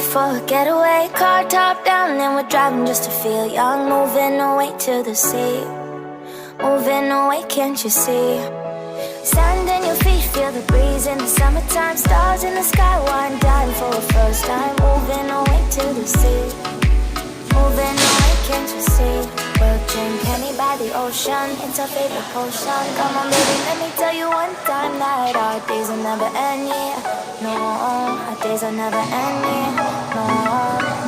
for a getaway. Car top down and we're driving just to feel young. Moving away to the sea, moving away, can't you see? Sand in your feet, feel the breeze in the summertime. Stars in the sky, one dying for a first time. Moving away to the sea, moving away, can't you see? We'll drink honey by the ocean, it's our favorite potion. Come on baby, let me tell you one time that our days will never end, yeah. No, our days will never end, yeah. No.